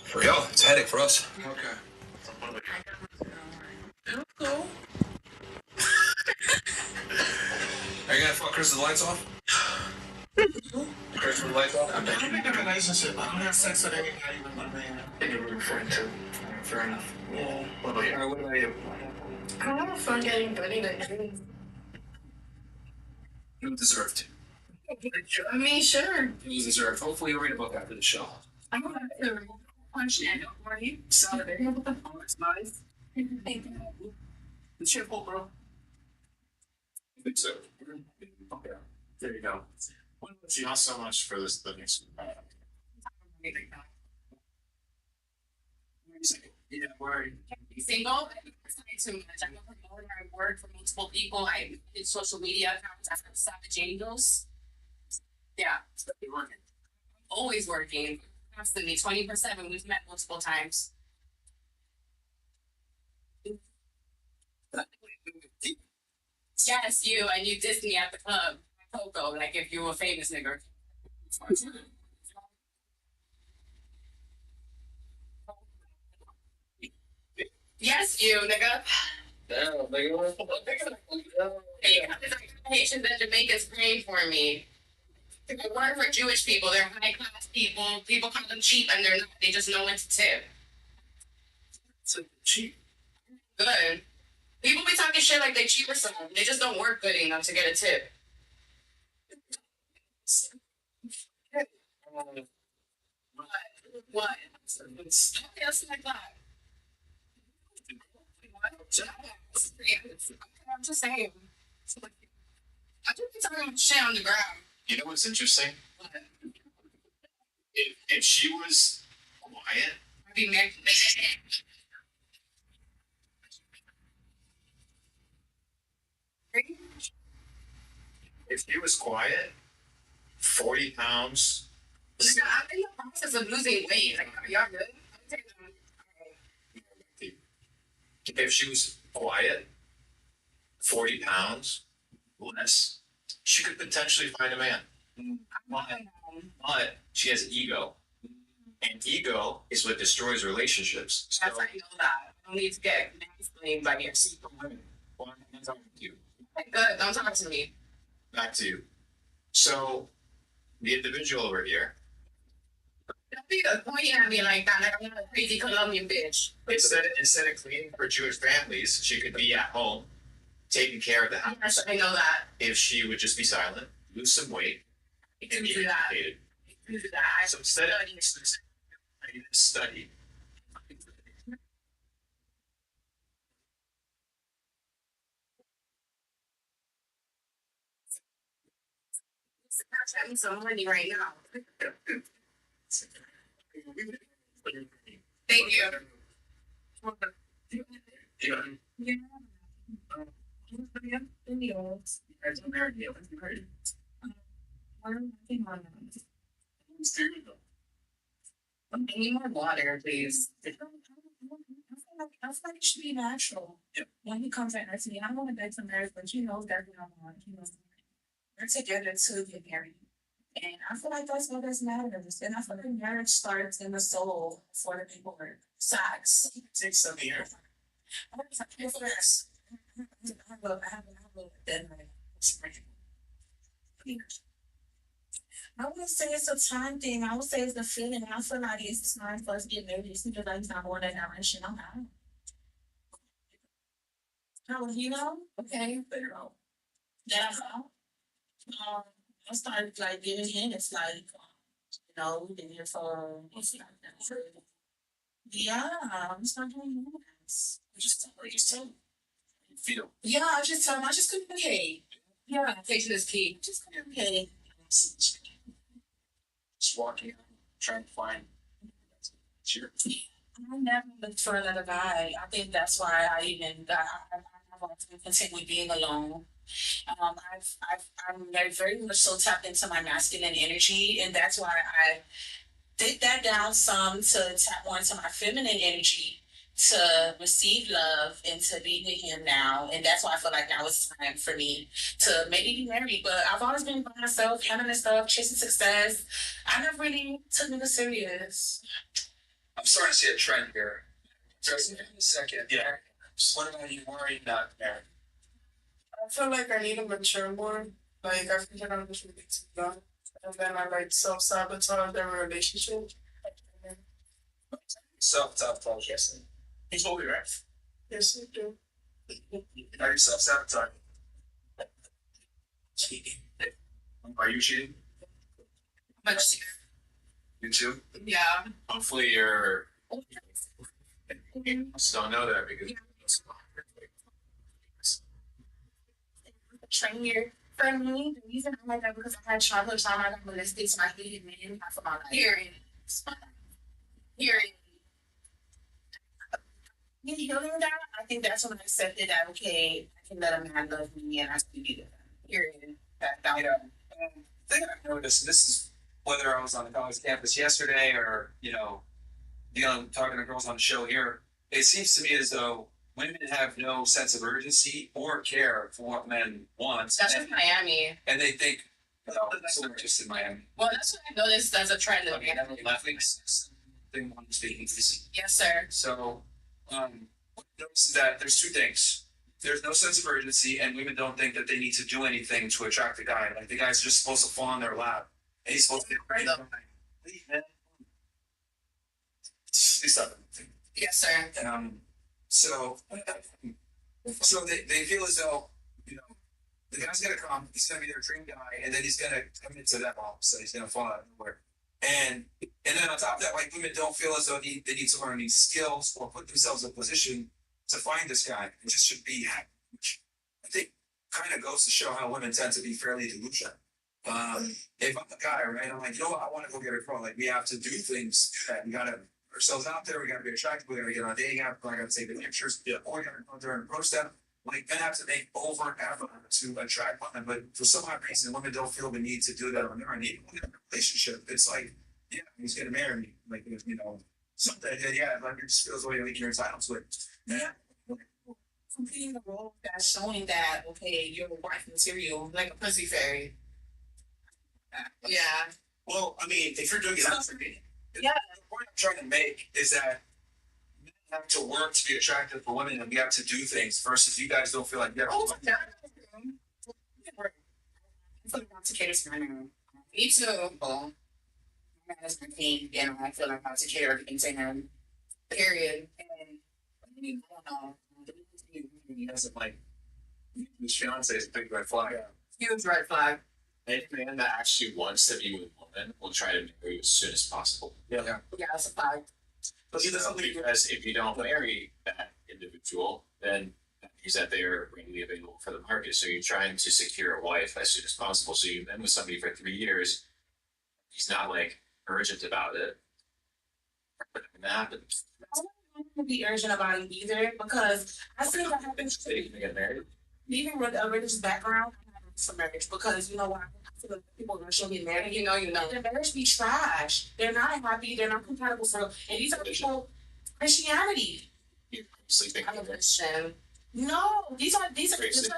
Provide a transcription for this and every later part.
For y'all, it's a headache for us. Okay. Cool. Are you gonna fuck Chris's lights off? Chris with the lights off? I'm in a relationship. I don't have sex with anybody but my man. And you were referring to. Fair enough. Yeah. What about you? What about you? I don't have fun getting buddy to You deserve to. I mean, sure. You deserve. Hopefully, you'll read a book after the show. I don't have to punch in. Are you? Saturday. Oh, it's nice. Thank you. It's simple, bro. I think so. Okay. There you go. Well, thank you all so much for this. The next. Yeah, word. Single? It's not too much. I'm a promoter. I work for multiple people. I did social media accounts. I've got Savage Angels. Yeah. You're working. Always working. Constantly. 24/7. We've met multiple times. Yes, you. And you dissed me at the club. Coco, like if you were a famous nigga. Yes, you, nigga. Damn, nigga. Hey, Haitians and Jamaicans praying for me. I work for Jewish people. They're high class people. People call them cheap and they're not. They just know when to tip. So cheap. Good. People be talking shit like they cheap or something. They just don't work good enough to get a tip. What? Okay, let's like that. I'm just saying. I just be talking about shit on the ground. You know what's interesting? If she was quiet, I'd be mad. if she was quiet, 40 pounds. Nigga, I'm in the process of losing weight. Like, are y'all good? I'm taking If she was quiet, 40 pounds less, she could potentially find a man. But she has ego. And ego is what destroys relationships. So, That's how you know that. I don't need to get explained by your secret. well, I'm talking to you. Good, don't talk to me. Back to you. So, the individual over here, Don't be pointing at me like that, like I'm not a crazy Colombian bitch. instead of cleaning for Jewish families, she could be at home, taking care of the house. Yes, I know that. If she would just be silent, lose some weight, I and can be do that. educated. I can do that. So instead of I need to study. I'm some money right now. Thank you. Yeah. Yeah. Videos. Guys, I'm married. Yeah, let's be married. I'm working on them. There you go. I need more water, please. I feel like it should be natural. Yep. When he comes at me, I want to beg some marriage, but he knows that we're together to get married. And I feel like that's what this matters. And I feel like marriage starts in the soul for the paperwork. Sex. It takes 7 years. I have a deadline. I wouldn't say it's a time thing. I would say it's the feeling. I feel like it's time for us to get married. It's because I'm not going that direction. I'm not. How you know? Okay, figure out. That's all. I started like giving hints, like we've been here for what's like that. Yeah, I'm starting doing this. Just feel. Yeah, I just tell them I just communicate. Yeah, Patient is key. just communicate. Just walking, trying to find. Sure. I never looked for another guy. I think that's why I've continued being alone. I'm very much so tapped into my masculine energy, and that's why I did that down some to tap more into my feminine energy. to receive love and to be with him now. And that's why I feel like now it's time for me to maybe be married. But I've always been by myself, handling stuff, chasing success. I never really took niggas serious. I'm starting to see a trend here. Just in a second. Yeah. What about you? Why are you not married? I feel like I need to mature more. Like I feel like I'm just really too young. And then I like self sabotage their relationship. Self-sabotage, yes. He's what we right. Yes, I do. Are you self-sabotaging? Cheating. Are you cheating? Much, You too? yeah. Hopefully you're don't know that because Trainer for me, the reason I like that because I had childhood trauma, I got molested, so I hated men half of my life. Hearing. Hearing. Me healing that, I think that's when I accepted that okay, I can let a man love me and I can be with him. Hearing that down. Yeah. Thing I've noticed, this is whether I was on the college campus yesterday or, talking to girls on the show here, it seems to me as though women have no sense of urgency or care for what men want. That's just Miami. And they think, so just in Miami. Well, that's what I noticed as a trend in I mean, Miami. laughing, thing one speaking. Yes, sir. So, what I noticed is that there's two things. There's no sense of urgency, and women don't think that they need to do anything to attract the guy. Like the guy's just supposed to fall in their lap, and he's supposed to be great. Leave, man. Stop it. Yes, sir. So they feel as though, the guy's gonna come, he's gonna be their dream guy, and then he's gonna commit to them all. So he's gonna fall out of nowhere. And then on top of that, like women don't feel as though they need to learn any skills or put themselves in a position to find this guy. It just should be happy, which I think kind of goes to show how women tend to be fairly delusional. If I'm a guy, right, I'm like, you know what, I want to go get a girl. Like we have to do things that we gotta put ourselves out there. We gotta be attractive. We gotta get on a dating app. We gotta take the pictures. Yeah. Or we gotta go there and approach them. Like men have to make over effort to attract women, but for some odd reason, women don't feel the need to do that on their own. Even in a relationship, it's like, yeah, he's gonna marry me, like something. Yeah, like it just feels like you're entitled to it. Yeah. Completing the role that's showing that okay, you're a wife material, like a pussy fairy. Yeah. Well, I mean, if you're doing it, that's me. Yeah. The point I'm trying to make is that men have to work to be attractive for women, and we have to do things. Versus, you guys don't feel like you have to. I'm intoxicated right now. Me too. Well, that's my thing, and I feel like I'm intoxicated into him. Period. And I don't know. He doesn't like his fiance is a big red flag. Huge red flag. any man that actually wants to be with a woman will try to marry you as soon as possible. Yeah. Yeah, that's a fact. But see, that's something Because if you don't marry that individual, then that means that they're readily available for the market. So you're trying to secure a wife as soon as possible. So you've been with somebody for 3 years. He's not like urgent about it. But it can happen. I don't be urgent about it either because I see that happens They to can get married. even with a religious background for marriage because you know why I feel like people are gonna get married. You know. Their marriage be trash. They're not happy. They're not compatible for. And these are people Christianity. You're sleeping I'm a together. Christian. No, these are Crazy.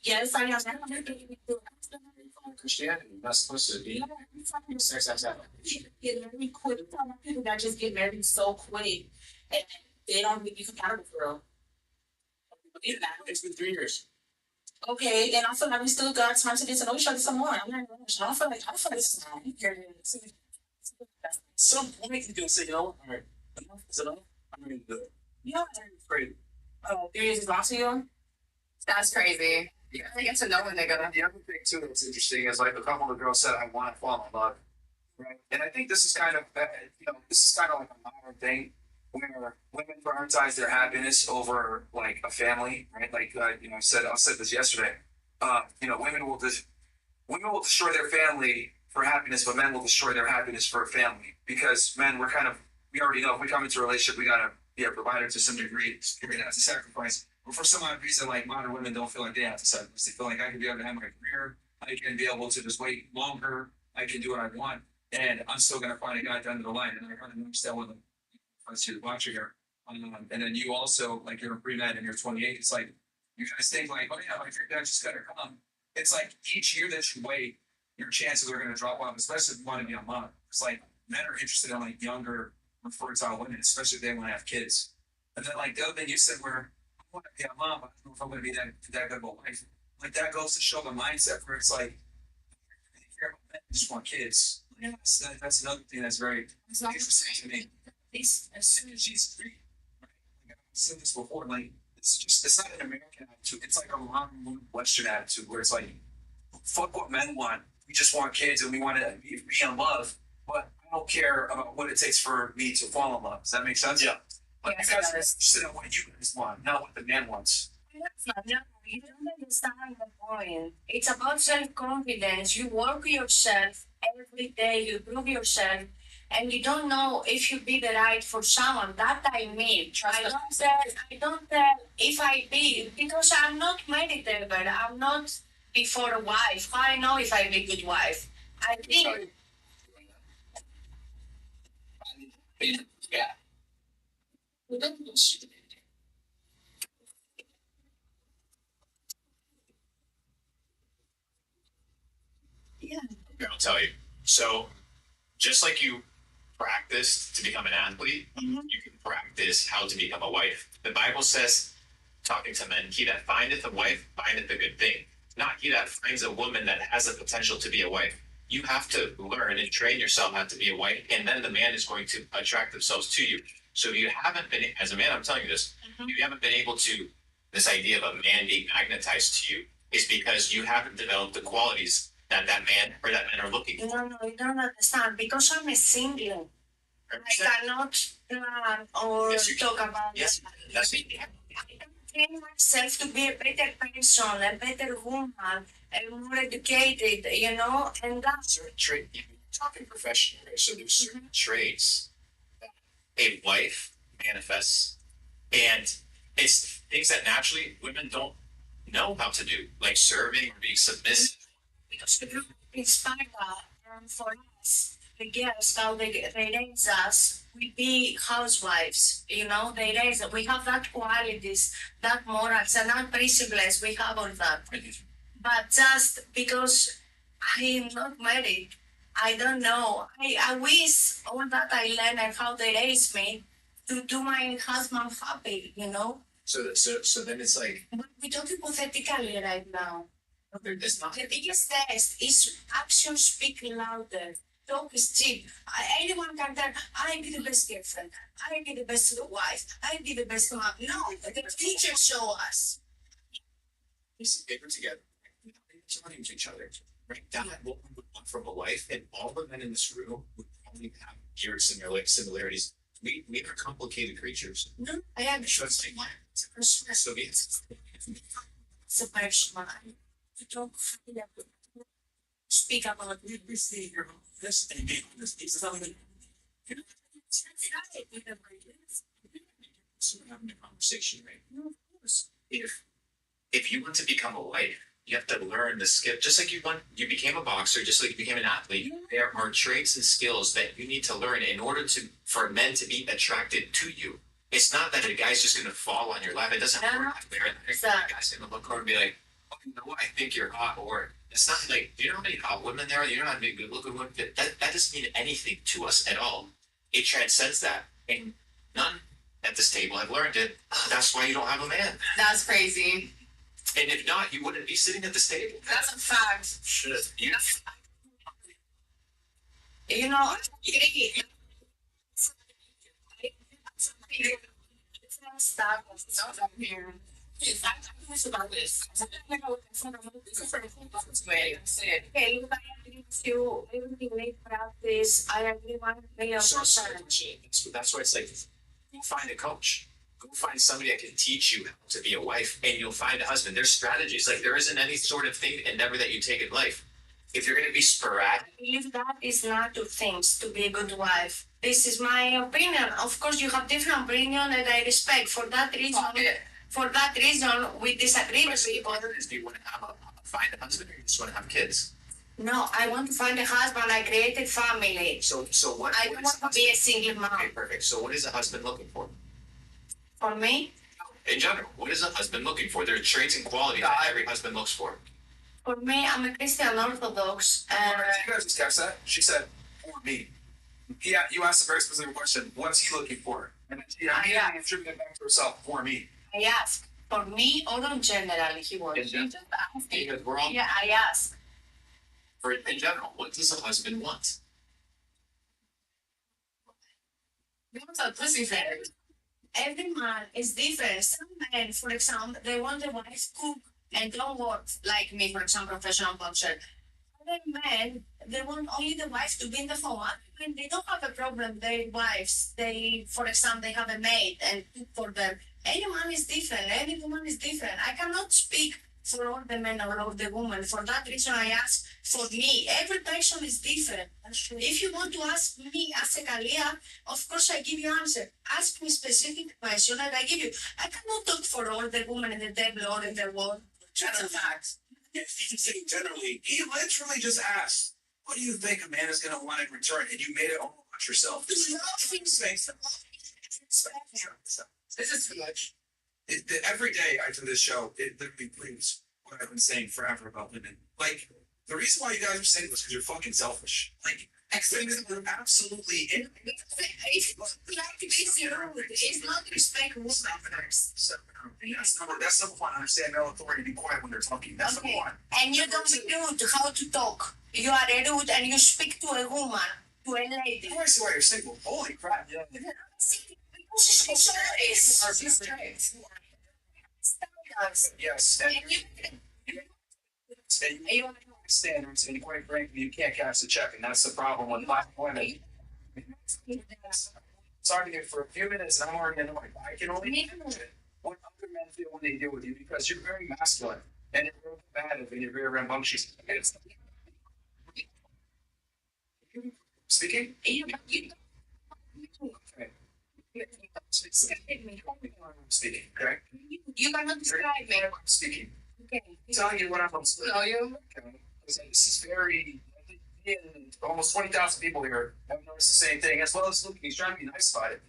yes, I am. Christianity, you're not supposed to be sex outside. Get married quick. I'm talking about people that just get married so quick and they don't really be compatible for real. It's been 3 years. Okay, and I feel like we still got time to get to know each other some more. I'm not I don't feel like this is time. some point you can say, all right, enough is enough. I'm going to do it. Yeah. It's great. 3 years is long to you? That's crazy. You gotta get to know a nigga. The other thing too that's interesting is like a couple of girls said, I want to fall in love. Right. And I think this is kind of, this is kind of like a modern thing where women prioritize their happiness over like a family, right? Like, I said this yesterday. Women will destroy their family for happiness, but men will destroy their happiness for a family because men, we already know if we come into a relationship, we gotta be a provider to some degree. We're gonna have to sacrifice. But for some odd reason, like modern women don't feel like they have to sacrifice. They feel like I can be able to have my career. I can be able to just wait longer. I can do what I want. And I'm still going to find a guy at the end of the line. And I kind of understand what I see the watcher here. And then you also, like, you're a pre-med and you're 28, it's like, you guys think like, oh yeah, like your dad just gotta come. It's like each year that you wait, your chances are gonna drop off, especially if you wanna be a mom. It's like men are interested in like younger, fertile women, especially if they wanna have kids. And then like the other thing you said where I wanna be a mom, but I don't know if I'm gonna be that good of a wife. Like that goes to show the mindset where it's like, men just want kids. That's another thing that's very interesting to me. This, She's free. Right? Like, I've said this before, like, it's not an American attitude. It's like a modern Western attitude where it's like, fuck what men want. We just want kids and we want to be in love. But I don't care about what it takes for me to fall in love. Does that make sense? Yeah. But Yes, you guys it are does. interested in what you guys want, not what the man wants. No, you don't understand the point. It's about self-confidence. You work yourself every day, you prove yourself, and you don't know if you be the right for someone. That I mean. I don't tell if I be, because I'm not married ever. I'm not before a wife. How I know if I be good wife? I think Yeah. yeah. Okay, I'll tell you. So, just like you practice to become an athlete, you can practice how to become a wife. The Bible says, talking to men, he that findeth a wife findeth a good thing. Not he that finds a woman that has the potential to be a wife. You have to learn and train yourself how to be a wife, and then the man is going to attract themselves to you. So if you haven't been, as a man, I'm telling you this, if you haven't been able to, this idea of a man being magnetized to you is because you haven't developed the qualities that man or that men are looking for. No, you don't understand. Because I'm a single. I cannot plan or Yes, you can. talk about Yes, that. that's it. I can train myself to be a better person, a better woman, and more educated, and that's Certain trait, you're talking professional, right? So there's certain traits that a wife manifests, and it's things that naturally women don't know how to do, like serving or being submissive. because the group inspired for us, the girls, how they raise us, we be housewives, they raise, we have that qualities, that morals, and that principles, we have all that. But just because I'm not married, I don't know. I wish all that I learned and how they raised me to do my husband happy. So then it's like, But we talk hypothetically right now. it's not. The biggest test is actions speak louder. Talk is cheap. Anyone can tell, I be the best girlfriend. I be the best wife. I be the best mom. No, the teachers show us. Get her together. Challenge each other. Right? That what we would want from a wife, and all the men in this room would probably have your similarities. We are complicated creatures. No, I am So it's like, so it's a person. You don't feel speak about it. This and be honest. It's something. So we're having a conversation, right? No, of course. If you want to become a wife, you have to learn the skill. Just like you became a boxer, just like you became an athlete. There are traits and skills that you need to learn in order for men to be attracted to you. It's not that a guy's just going to fall on your lap. It doesn't work that way. A guy's going to look over and be like, "Oh, you know what? I think you're hot." Or it's not like, do you know how many hot women there are? You know how many good-looking women? That doesn't mean anything to us at all. It transcends that, and none at this table have learned it. That's why you don't have a man. That's crazy. And if not, you wouldn't be sitting at this table. That's a fact. Shit. About this. Okay, look, I agree with you. Everything we practice, I agree 1,000,000%. That's why it's like, go find a coach. Go find somebody that can teach you how to be a wife, and you'll find a husband. There's strategies. Like, there isn't any sort of thing, endeavor that you take in life. If you're going to be sporadic, I believe that is not two things to be a good wife. This is my opinion. Of course, you have different opinion, and I respect. For that reason, we disagree with people. do you want to find a husband, or you just want to have kids? No, I want to find a husband. I created family. So what? I what don't is want to be a single Okay, mom. perfect. So what is a husband looking for? For me, In general, what is a husband looking for? There are traits and qualities that every husband looks for. I'm a Christian Orthodox, You guys just catch that? She said, for me. Yeah, you asked a very specific question. What's he looking for? And then she immediately attributed it back to herself, for me. I ask for me or in general he wants. In general. Because we're all, Yeah, I ask. for in general, what does a husband want? What's a pussy fetish? Every man is different. Some men, for example, they want the wife cook and don't work, like me, for example, professional boxer. Other men, they want only the wife to be in the phone. Other men, they don't have a problem. Their wives, for example, they have a maid and cook for them. Any man is different. Any woman is different. I cannot speak for all the men or all the women. For that reason, I ask for me. Every person is different. If you want to ask me as a Kalia, of course I give you answer. Ask me specific question and I give you. I cannot talk for all the women in the table or in the world. That's a fact. If you say generally, he literally just asked, what do you think a man is going to want in return? And you made it all about yourself. This is too much. Every day I do this show, it literally proves what I've been saying forever about women. Like, the reason why you guys are saying this is because you're fucking selfish. Like, things are absolutely. If you like to be rude, it's not respect women first. That's number one. Understand male authority. Be quiet when they're talking. That's Okay. number one. And you don't be rude how to talk. You are rude and you speak to a woman, to a lady. I see why you're single. Holy crap. Yeah. Yes. And you standards, and quite frankly, you can't cash the check, and that's the problem with black women. It's arguing for a few minutes, and I'm already annoyed. I can only imagine what other men feel when they deal with you because you're very masculine and you're very combative and you're very rambunctious. Speaking? Okay. Speaking, okay? You cannot describe me. Speaking. Okay. I'm telling you what I'm saying. Know you? Okay. This is very. Almost 20,000 people here have noticed the same thing, as well as Luke. He's trying to be nice about it.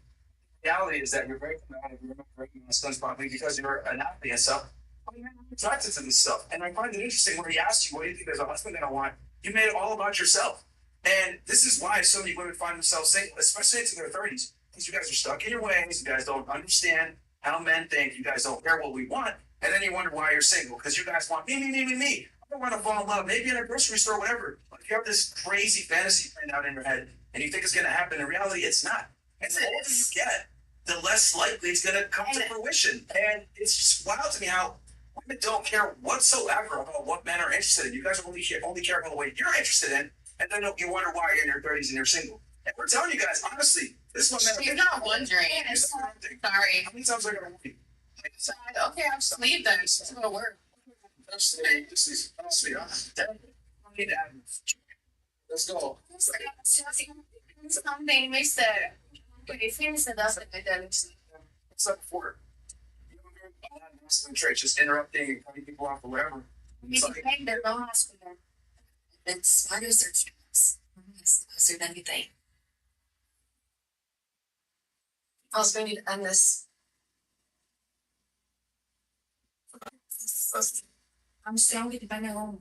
The reality is that you're very combative, you're very masculine, probably because you're an athlete and stuff. But you're not attracted to this stuff. And I find it interesting when he asked you, what do you think as a husband gonna want? You made it all about yourself. And this is why so many women find themselves single, especially into their 30s. Because you guys are stuck in your ways, you guys don't understand how men think, you guys don't care what we want, and then you wonder why you're single. Because you guys want me. I want to fall in love, maybe in a grocery store, whatever. Like you have this crazy fantasy planned out in your head, and you think it's going to happen. In reality, it's not. And the older you get, the less likely it's going to come to fruition. And it's just wild to me how women don't care whatsoever about what men are interested in. You guys only care about what you're interested in, and then you wonder why you're in your 30s and you're single. And we're telling you guys, honestly, this is what men are. You're not wondering. Sorry. How many times are I going to warn you? Okay, I'll just leave then. It's gonna work. This is honestly, let's go. Something, Mr. Griffin said that's the What's up for? You know, masculine traits, just interrupting and cutting people off or whatever. It's like, Independent, no masculine. It's my research is closer than you think. Also, we need to end this. I'm strong independent woman.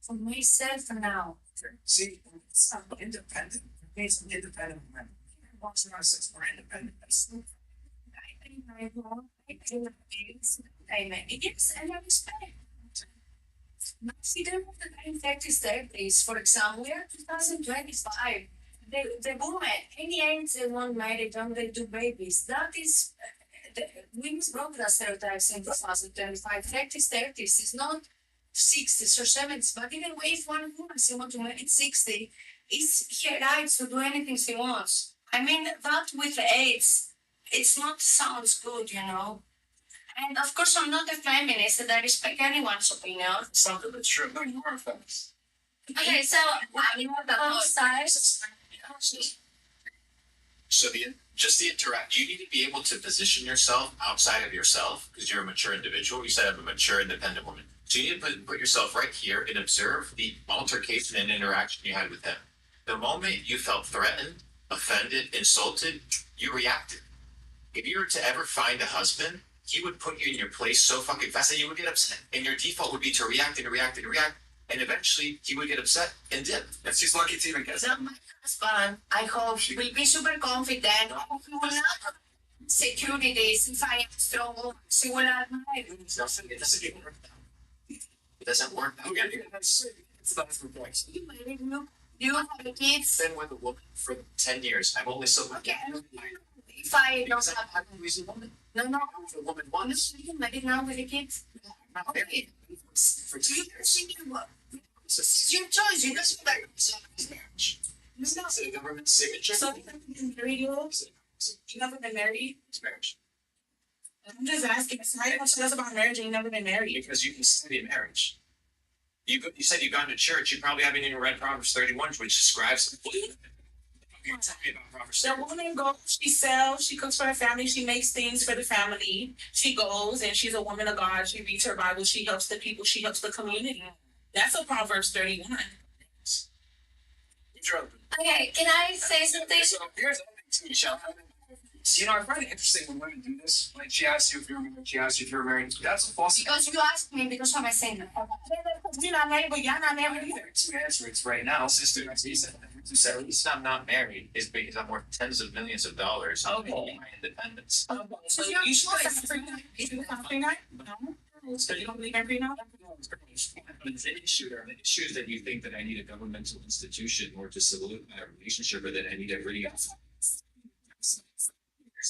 For myself now. see, it's not independent. It means independent men. Walks around says we're independent. Yes, and I respect. Consider what the 1930s, for example, we are 2025. The woman, any age they want married, don't they do babies? That is, we broke that stereotypes in 2025. 30s, 30s, it's not 60s or 70s, but even if one woman she wants to marry 60, it's her right to do anything she wants. I mean, that with AIDS, it's not sounds good, you know. And of course, I'm not a feminist, and I respect anyone's opinion. Something that's true. No, you are a feminist. Okay, so both sides. So the just the interact. You need to be able to position yourself outside of yourself because you're a mature individual. You said I'm a mature, independent woman. So you need to put yourself right here and observe the altercation and interaction you had with him. The moment you felt threatened, offended, insulted, you reacted. If you were to ever find a husband, he would put you in your place so fucking fast that you would get upset. And your default would be to react and react and react. And eventually he would get upset and dip. And she's lucky to even get So my husband, I hope he will be super confident. He will not have securities if I am strong woman. She will admire me. it doesn't work that way. It doesn't work that way. It's not for points. You married, you have kids. I've been with a woman for 10 years. I've only sold Okay. If I don't because have, I'm always a woman. no, I was a woman once. you married now with the kids. I'm not married for 2 You years. think what? It's It's your choice. You don't marry. a marriage. It's not a government signature. So you never been married, you never been married? It's marriage. I'm just asking, so how you gonna tell us about marriage and you never been married? Because you can study a marriage. You said you've gone to church. You probably haven't even read Proverbs 31, which describes. You tell me about Proverbs The 31. woman goes, she sells, she cooks for her family, she makes things for the family. She goes and she's a woman of God. She reads her Bible, she helps the people, she helps the community. That's a Proverbs 31. Okay, can I say something? So here's the thing too, Michelle. You know, I find it interesting when women do this. Like she asks you if you're married, she asks you if you're married. That's a false. Because you asked me because I'm a single. You're not married, but y'all not married either. Two answers right now, sister. The reason I'm not married is because I'm worth tens of millions of dollars. Okay. My independence. So you should have a prenup. You should have a prenup? No. So you don't believe in prenup? It's an issue. There are issues that you think that I need a governmental institution or to salute my relationship, or that I need a really. Here's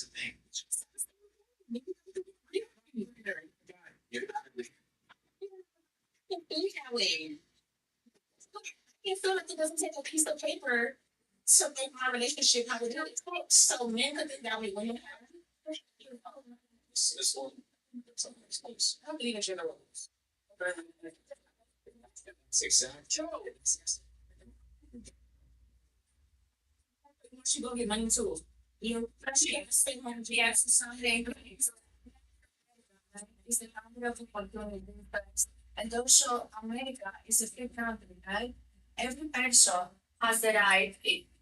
the thing. You feel like it doesn't take a piece of paper to make my relationship how it is. So men could think that way, women have. This one. I don't believe in gender roles. It's exact. Once you go get money too, you first you have to spend money to get something. It's a number of opportunities, and also America is a free country, right? Every person has the right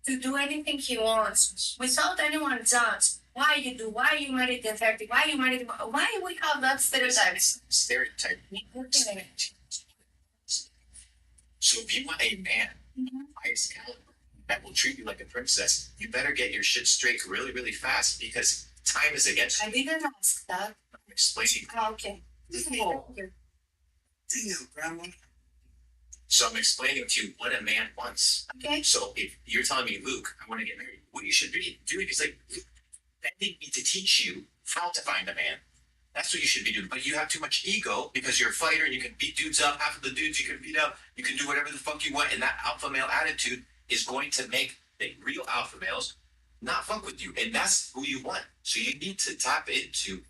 to do anything he wants without anyone judge. Why you do? Why you married at 30? Why you married? Why we have that stereotype? Stereotype. Okay. So if you want a man, highest caliber, that will treat you like a princess, you better get your shit straight really, really fast because time is against you. I didn't ask that. I'm explaining. Okay. Damn, grandma. So I'm explaining to you what a man wants. Okay. So if you're telling me, Luke, I want to get married, what you should be doing is like, bending me to teach you how to find a man. That's what you should be doing. But you have too much ego because you're a fighter and you can beat dudes up. Half of the dudes you can beat up. You can do whatever the fuck you want. And that alpha male attitude is going to make the real alpha males not fuck with you. And that's who you want. So you need to tap into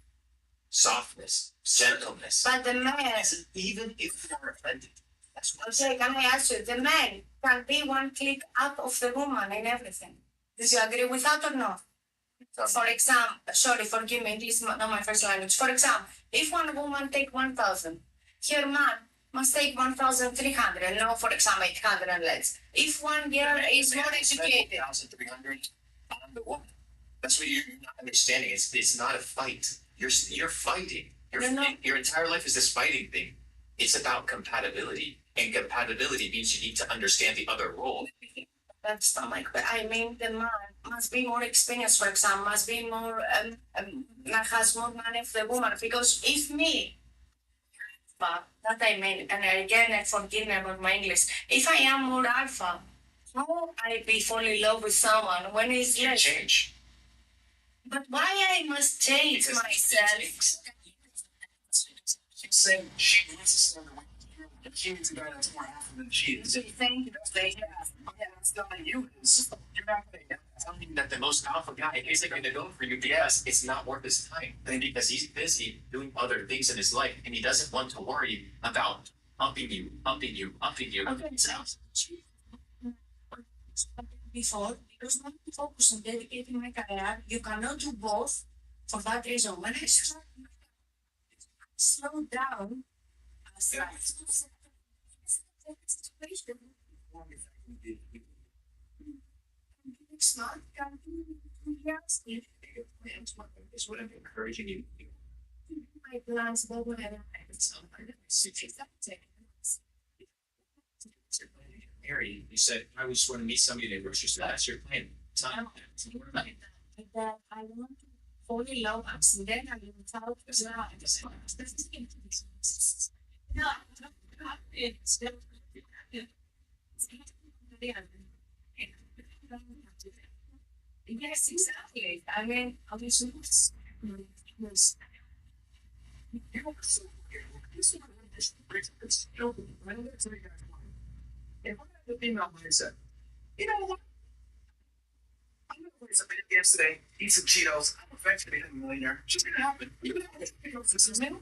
softness, gentleness. But the man, Even if you're offended. That's what I'm okay, saying. can I ask you, the man can be one click up of the woman and everything. Do you agree with that or not? So for example, sorry, forgive me, this is not my first language. For example, if one woman take 1,000, her man must take 1,300, no, for example, 800 let's. If one girl is more educated, 1,300 on the woman. That's what you're not understanding. It's not a fight. You're fighting. Your entire life is this fighting thing. It's about compatibility. And compatibility means you need to understand the other role. that's not my, I mean, the man must be more experienced, for example, must be more, has more money for the woman. Because if me, but that I mean, and again, forgive me about my English, if I am more alpha, how I be fall in love with someone when it's You less? change. But why I must change Because myself? She's saying she wants to stand away from you, and she needs a guy that's more alpha than she is. Do you think they That's not you. It's just you're not gonna get that. Telling you that the most alpha guy isn't going to go for you because it's not worth his time. Because he's busy doing other things in his life and he doesn't want to worry about upping you. Okay. It sounds- before, because when you focus on dedicating my career, you cannot do both. For that reason, when I slow down, as Yeah. situation, it's not going to be Is what I'm encouraging you. my plans, but whatever. Mary, you said, I just want to meet somebody in the grocery store, that's your plan. It's not. That I want to fall in love and then I will talk to no, it's yes, exactly. I mean, obviously, was If I had the female mindset, you know what? I'm gonna play some video games today, eat some Cheetos. I'm eventually become a millionaire. It's just gonna happen. You're gonna have to pick up this, man.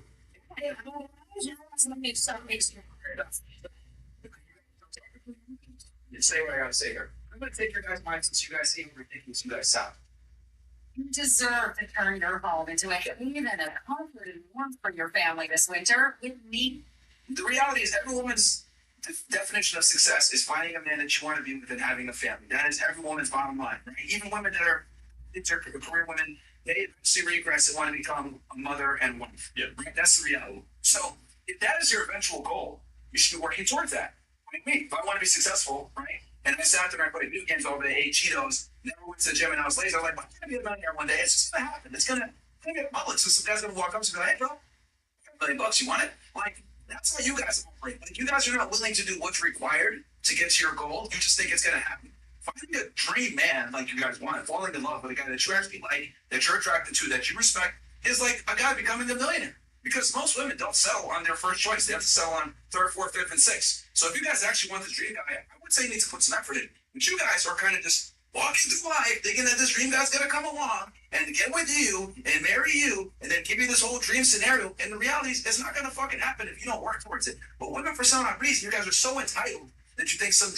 You say what I gotta say here. I'm gonna take your guys' mind since you guys seem ridiculous. You guys sound. You deserve to turn your home into a haven and a comfort and warmth for your family this winter with me. The reality is, every woman's definition of success is finding a man that you want to be with and having a family. That is every woman's bottom line, right? Even women that are career women, they eventually regress and want to become a mother and wife. Yeah. Right? That's the reality. So, if that is your eventual goal, you should be working towards that. Like me, if I want to be successful, right? And I sat there and I played video games all day, ate Cheetos, never went to the gym, and I was lazy. I was like, I'm gonna be a millionaire one day. It's just gonna happen. It's gonna get bullets. So some guy's gonna walk up and go, hey, bro, $1 million, you want it? Like, that's how you guys operate. Like, you guys are not willing to do what's required to get to your goal. You just think it's gonna happen. Finding a dream man like you guys want, falling in love with a guy that you actually like, that you're attracted to, that you respect, is like a guy becoming a millionaire. Because most women don't settle on their first choice. They have to settle on third, fourth, fifth, and sixth. So if you guys actually want this dream guy, I would say you need to put some effort in. But you guys are kind of just walking through life thinking that this dream guy's gonna come along and get with you and marry you and then give you this whole dream scenario. And the reality is, it's not gonna fucking happen if you don't work towards it. But women, for some odd reason, you guys are so entitled that you think some.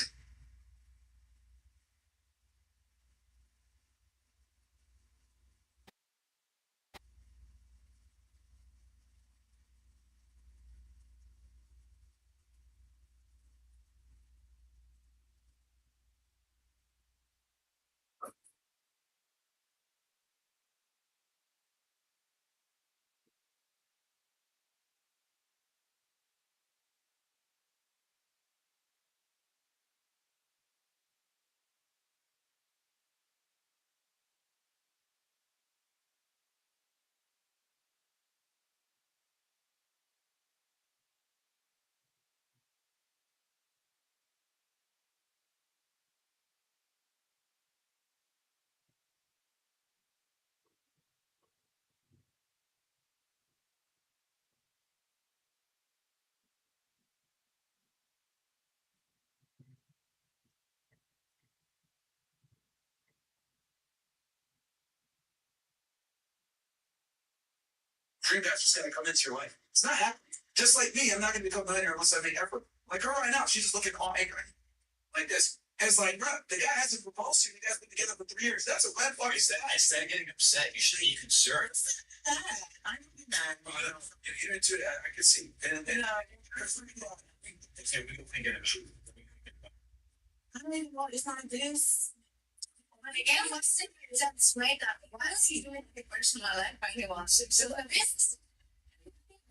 Dream guy's just gonna come into your life. It's not happening. Just like me, I'm not gonna become a millionaire unless I make effort. Like her right now, she's just looking all angry. Like this. And it's like, bro, the guy hasn't proposed to you. You guys been together for 3 years. That's a red flag. Instead of getting upset, you should be concerned. I'm not. You're into that. I can see. And Okay, we can think of it. I mean, well, it's not this. But again, what's the reasons right that why is he doing the personal life why he wants to? So this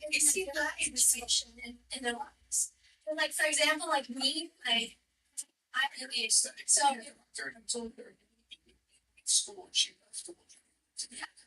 Is he not in the situation in their lives? So like, for example, like me, like, I'm engaged, so, School, she left.